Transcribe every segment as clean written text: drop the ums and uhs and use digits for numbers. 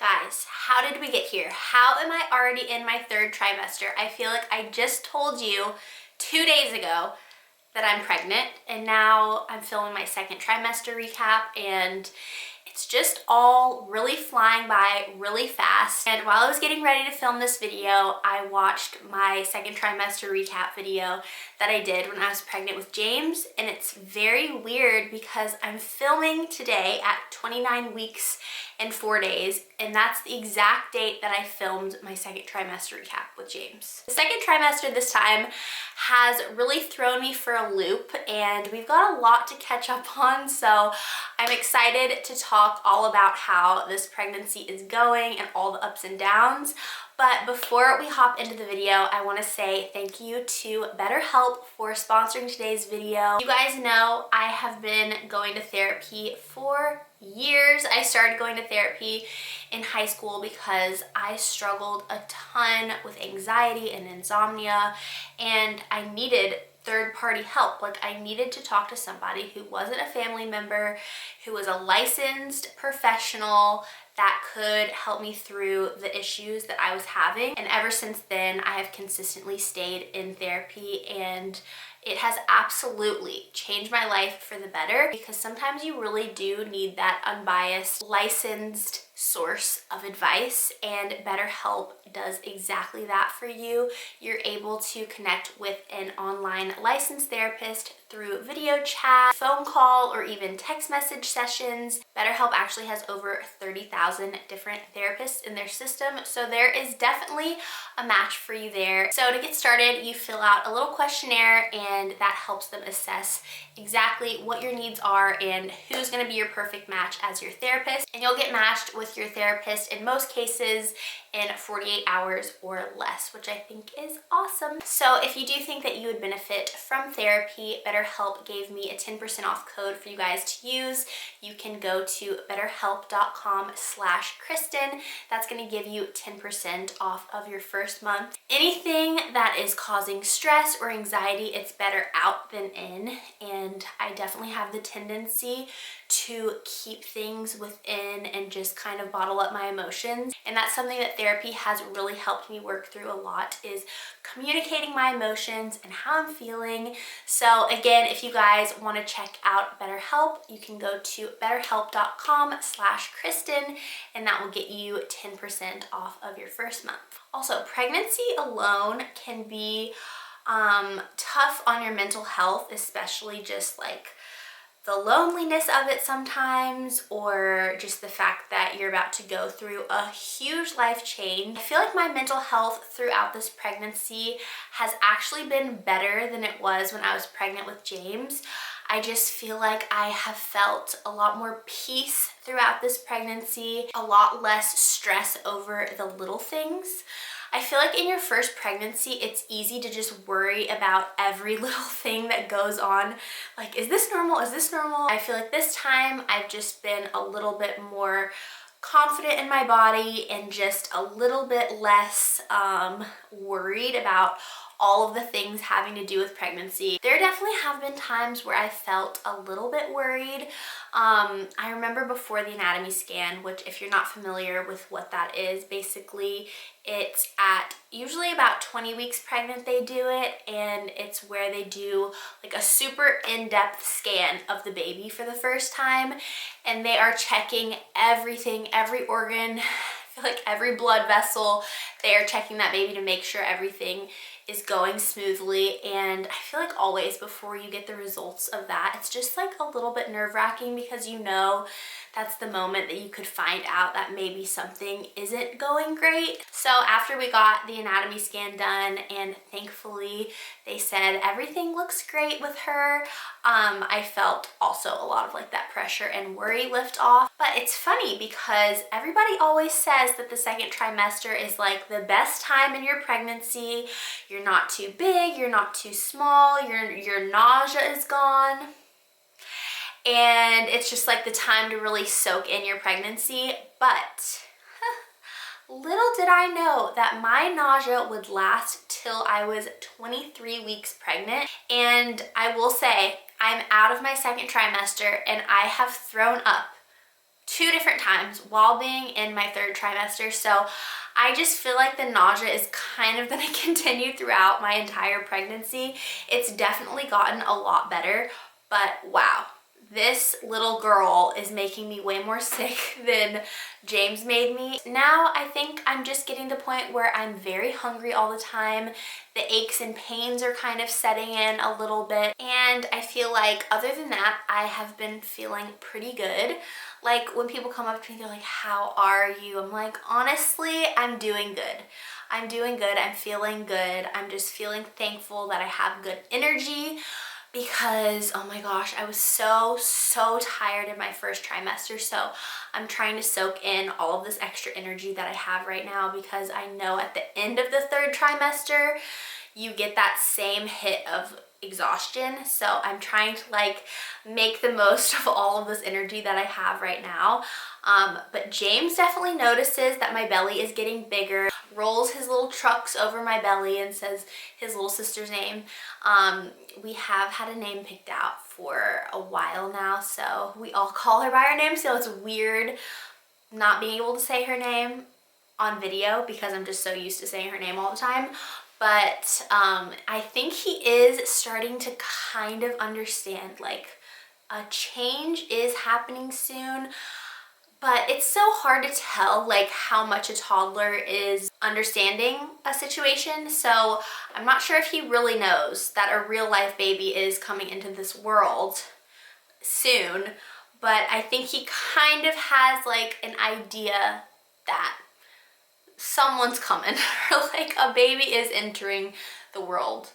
Guys, how did we get here? How am I already in my third trimester? I feel like I just told you 2 days ago that I'm pregnant, and now I'm filming my second trimester recap, and it's just all really flying by really fast. And while I was getting ready to film this video, I watched my second trimester recap video that I did when I was pregnant with James, and it's very weird because I'm filming today at 29 weeks and 4 days, and that's the exact date that I filmed my second trimester recap with James. The second trimester this time has really thrown me for a loop, and we've got a lot to catch up on, so I'm excited to talk all about how this pregnancy is going and all the ups and downs. But before we hop into the video, I want to say thank you to BetterHelp for sponsoring today's video. You guys know I have been going to therapy for years. I started going to therapy in high school because I struggled a ton with anxiety and insomnia, and I needed third-party help. Like, I needed to talk to somebody who wasn't a family member, who was a licensed professional that could help me through the issues that I was having. And ever since then, I have consistently stayed in therapy, and it has absolutely changed my life for the better, because sometimes you really do need that unbiased, licensed source of advice, and BetterHelp does exactly that for you. You're able to connect with an online licensed therapist through video chat, phone call, or even text message sessions. BetterHelp actually has over 30,000 different therapists in their system, so there is definitely a match for you there. So to get started, you fill out a little questionnaire, and that helps them assess exactly what your needs are and who's going to be your perfect match as your therapist. And you'll get matched with your therapist in most cases in 48 hours or less, which I think is awesome. So if you do think that you would benefit from therapy, BetterHelp gave me a 10% off code for you guys to use. You can go to betterhelp.com/Kristen. That's going to give you 10% off of your first month. Anything that is causing stress or anxiety, it's better out than in, and I definitely have the tendency to keep things within and just kind of bottle up my emotions. And that's something that therapy has really helped me work through a lot, is communicating my emotions and how I'm feeling. So again, if you guys want to check out BetterHelp, you can go to betterhelp.com/Kristen, and that will get you 10% off of your first month. Also, pregnancy alone can be tough on your mental health, especially just like the loneliness of it sometimes, or just the fact that you're about to go through a huge life change. I feel like my mental health throughout this pregnancy has actually been better than it was when I was pregnant with James. I just feel like I have felt a lot more peace throughout this pregnancy, a lot less stress over the little things. I feel like in your first pregnancy, it's easy to just worry about every little thing that goes on. Like, is this normal? Is this normal? I feel like this time I've just been a little bit more confident in my body and just a little bit less worried about all of the things having to do with pregnancy. There definitely have been times where I felt a little bit worried. I remember before the anatomy scan, which if you're not familiar with what that is, basically it's at usually about 20 weeks pregnant they do it, and it's where they do like a super in-depth scan of the baby for the first time, and they are checking everything, every organ, I feel like every blood vessel. They are checking that baby to make sure everything is going smoothly. And I feel like always before you get the results of that, it's just like a little bit nerve-wracking, because you know that's the moment that you could find out that maybe something isn't going great. So after we got the anatomy scan done, and thankfully they said everything looks great with her, I felt also a lot of like that pressure and worry lift off. But it's funny because everybody always says that the second trimester is like the best time in your pregnancy. You're not too big, you're not too small, your nausea is gone. And it's just like the time to really soak in your pregnancy. But little did I know that my nausea would last till I was 23 weeks pregnant. And I will say, I'm out of my second trimester, and I have thrown up 2 different times while being in my 3rd trimester. So I just feel like the nausea is kind of going to continue throughout my entire pregnancy. It's definitely gotten a lot better, but wow, this little girl is making me way more sick than James made me. Now I think I'm just getting to the point where I'm very hungry all the time. The aches and pains are kind of setting in a little bit. And I feel like other than that, I have been feeling pretty good. Like when people come up to me, they're like, how are you? I'm like, honestly, I'm doing good. I'm doing good. I'm feeling good. I'm just feeling thankful that I have good energy, because oh my gosh, I was so tired in my 1st trimester. So I'm trying to soak in all of this extra energy that I have right now, because I know at the end of the 3rd trimester, you get that same hit of exhaustion. So I'm trying to like make the most of all of this energy that I have right now. But James definitely notices that my belly is getting bigger, rolls his little trucks over my belly and says his little sister's name. We have had a name picked out for a while now, so we all call her by her name, so it's weird not being able to say her name on video because I'm just so used to saying her name all the time. But I think he is starting to kind of understand like a change is happening soon. But it's so hard to tell like how much a toddler is understanding a situation. So I'm not sure if he really knows that a real life baby is coming into this world soon. But I think he kind of has like an idea that someone's coming, or like a baby is entering the world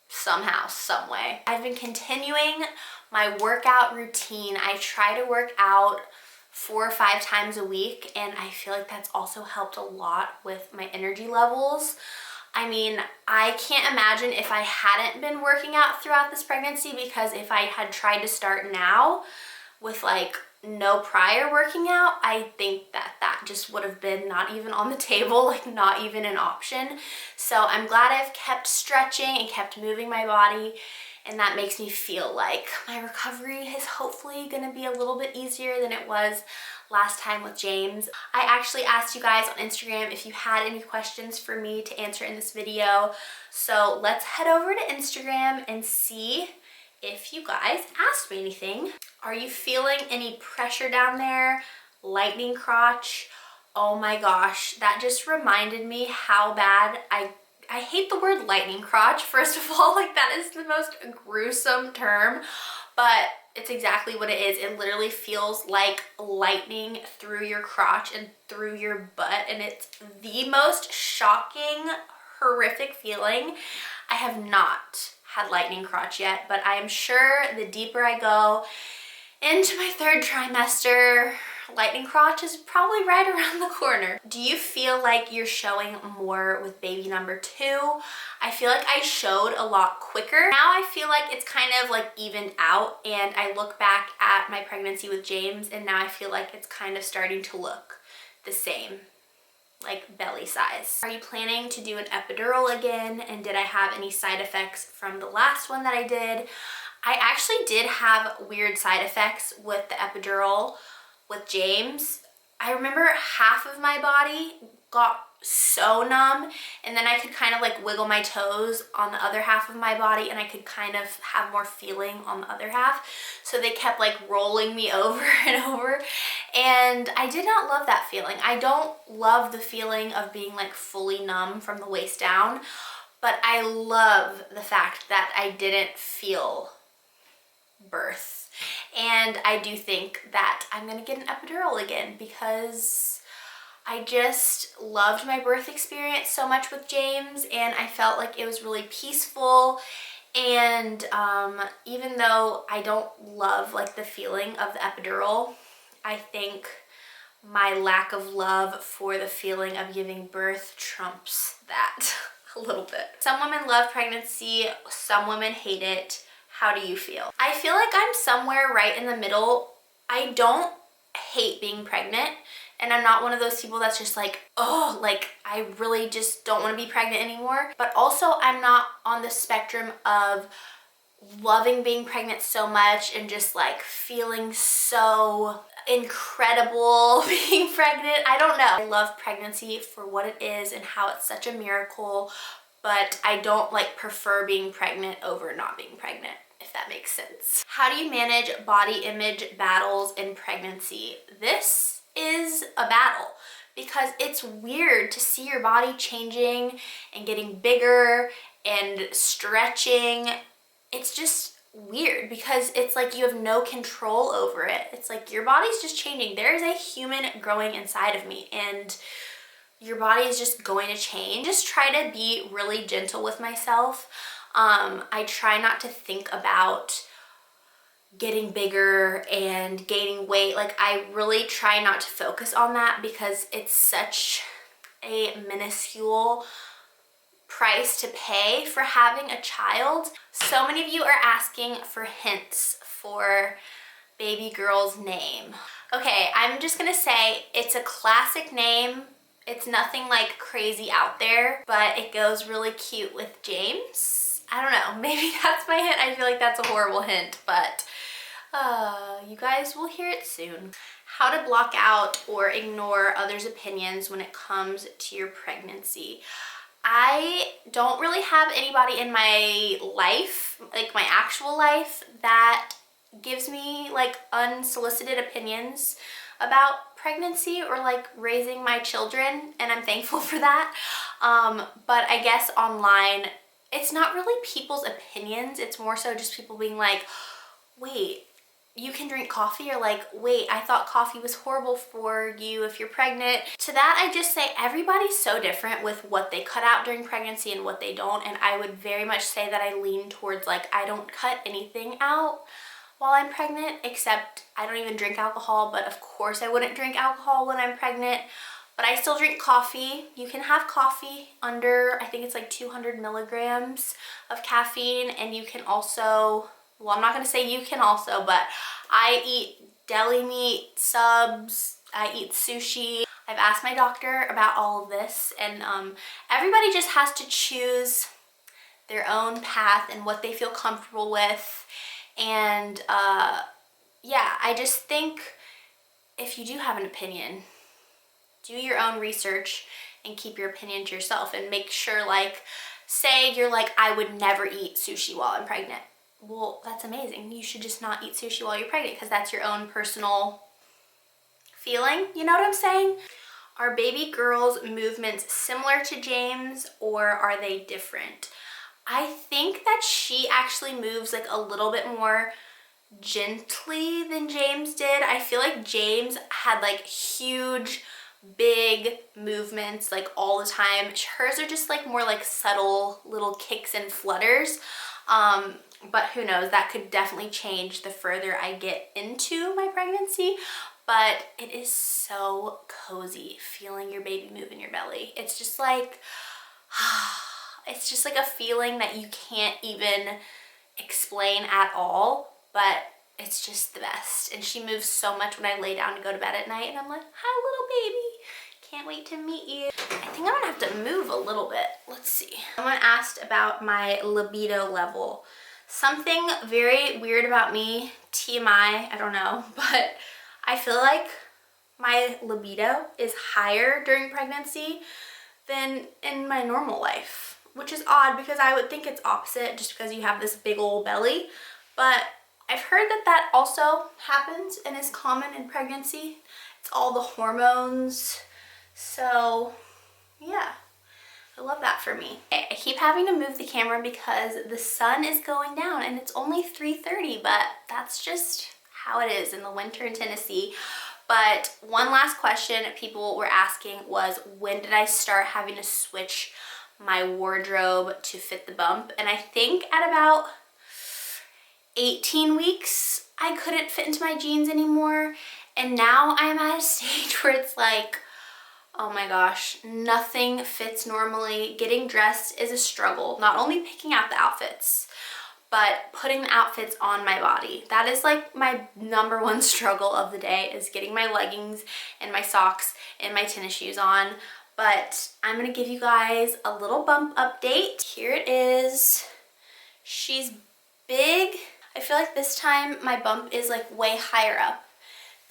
somehow, some way. I've been continuing my workout routine. I try to work out 4 or 5 times a week, and I feel like that's also helped a lot with my energy levels. I mean, I can't imagine if I hadn't been working out throughout this pregnancy, because if I had tried to start now with like no prior working out, I think that that just would have been not even on the table, like not even an option. So I'm glad I've kept stretching and kept moving my body, and that makes me feel like my recovery is hopefully gonna be a little bit easier than it was last time with James. I actually asked you guys on Instagram if you had any questions for me to answer in this video. So let's head over to Instagram and see if you guys asked me anything. Are you feeling any pressure down there? Lightning crotch? Oh my gosh, that just reminded me how bad I hate the word lightning crotch, first of all. Like, that is the most gruesome term, but it's exactly what it is. It literally feels like lightning through your crotch and through your butt, and it's the most shocking, horrific feeling. I have not had lightning crotch yet, but I am sure the deeper I go into my 3rd trimester, lightning crotch is probably right around the corner. Do you feel like you're showing more with baby number 2? I feel like I showed a lot quicker. Now I feel like it's kind of like evened out, and I look back at my pregnancy with James, and now I feel like it's kind of starting to look the same, like belly size. Are you planning to do an epidural again? And did I have any side effects from the last one that I did? I actually did have weird side effects with the epidural with James. I remember half of my body got so numb, and then I could kind of like wiggle my toes on the other half of my body, and I could kind of have more feeling on the other half. So they kept like rolling me over and over, and I did not love that feeling. I don't love the feeling of being like fully numb from the waist down, but I love the fact that I didn't feel birth. And I do think that I'm gonna get an epidural again, because I just loved my birth experience so much with James, and I felt like it was really peaceful. And even though I don't love like the feeling of the epidural, I think my lack of love for the feeling of giving birth trumps that a little bit. Some women love pregnancy, some women hate it. How do you feel? I feel like I'm somewhere right in the middle. I don't hate being pregnant, and I'm not one of those people that's just like, oh, like I really just don't want to be pregnant anymore. But also I'm not on the spectrum of loving being pregnant so much and just like feeling so incredible being pregnant. I don't know. I love pregnancy for what it is and how it's such a miracle, but I don't like prefer being pregnant over not being pregnant, if that makes sense. How do you manage body image battles in pregnancy? This is a battle because it's weird to see your body changing and getting bigger and stretching. It's just weird because it's like you have no control over it. It's like your body's just changing. There is a human growing inside of me and your body is just going to change. Just try to be really gentle with myself. I try not to think about getting bigger and gaining weight. Like, I really try not to focus on that because it's such a minuscule price to pay for having a child. So many of you are asking for hints for baby girl's name. Okay, I'm just gonna say it's a classic name. It's nothing like crazy out there, but it goes really cute with James. I don't know, maybe that's my hint. I feel like that's a horrible hint, but you guys will hear it soon. How to block out or ignore others' opinions when it comes to your pregnancy. I don't really have anybody in my life, like my actual life, that gives me like unsolicited opinions about pregnancy or like raising my children, and I'm thankful for that. But I guess online, it's not really people's opinions, it's more so just people being like, wait, you can drink coffee, or like, wait, I thought coffee was horrible for you if you're pregnant. To that, I just say everybody's so different with what they cut out during pregnancy and what they don't, and I would very much say that I lean towards like, I don't cut anything out while I'm pregnant, except I don't even drink alcohol, but of course I wouldn't drink alcohol when I'm pregnant. But I still drink coffee. You can have coffee under, I think it's like 200 milligrams of caffeine, and you can also, well, I'm not gonna say you can also, but I eat deli meat, subs, I eat sushi. I've asked my doctor about all of this, and everybody just has to choose their own path and what they feel comfortable with. And yeah, I just think if you do have an opinion, do your own research and keep your opinion to yourself, and make sure, like, say you're like, I would never eat sushi while I'm pregnant. Well, that's amazing. You should just not eat sushi while you're pregnant because that's your own personal feeling. You know what I'm saying? Are baby girl's movements similar to James, or are they different? I think that she actually moves like a little bit more gently than James did. I feel like James had like huge, big movements like all the time. Hers are just like more like subtle little kicks and flutters. But who knows, that could definitely change the further I get into my pregnancy. But it is so cozy feeling your baby move in your belly. It's just like, it's just like a feeling that you can't even explain at all, but it's just the best. And she moves so much when I lay down to go to bed at night, and I'm like, hi little baby, can't wait to meet you. I think I'm gonna have to move a little bit. Let's see. Someone asked about my libido level. Something very weird about me, TMI, I don't know, but I feel like my libido is higher during pregnancy than in my normal life, which is odd because I would think it's opposite just because you have this big old belly. But I've heard that that also happens and is common in pregnancy. It's all the hormones. So yeah, I love that for me. I keep having to move the camera because the sun is going down and it's only 3:30, but that's just how it is in the winter in Tennessee. But one last question people were asking was, when did I start having to switch my wardrobe to fit the bump? And I think at about 18 weeks, I couldn't fit into my jeans anymore. And now I'm at a stage where it's like, oh my gosh, nothing fits normally. Getting dressed is a struggle. Not only picking out the outfits, but putting the outfits on my body. That is like my number one struggle of the day, is getting my leggings and my socks and my tennis shoes on. But I'm gonna give you guys a little bump update. Here it is. She's big. I feel like this time my bump is like way higher up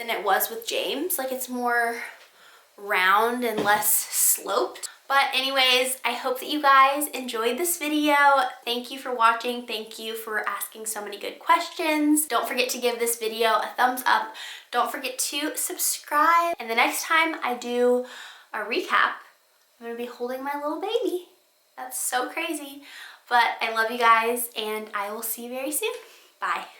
than it was with James. Like it's more round and less sloped. But anyways, I hope that you guys enjoyed this video. Thank you for watching. Thank you for asking so many good questions. Don't forget to give this video a thumbs up. Don't forget to subscribe. And the next time I do a recap, I'm gonna be holding my little baby. That's so crazy. But I love you guys and I will see you very soon. Bye.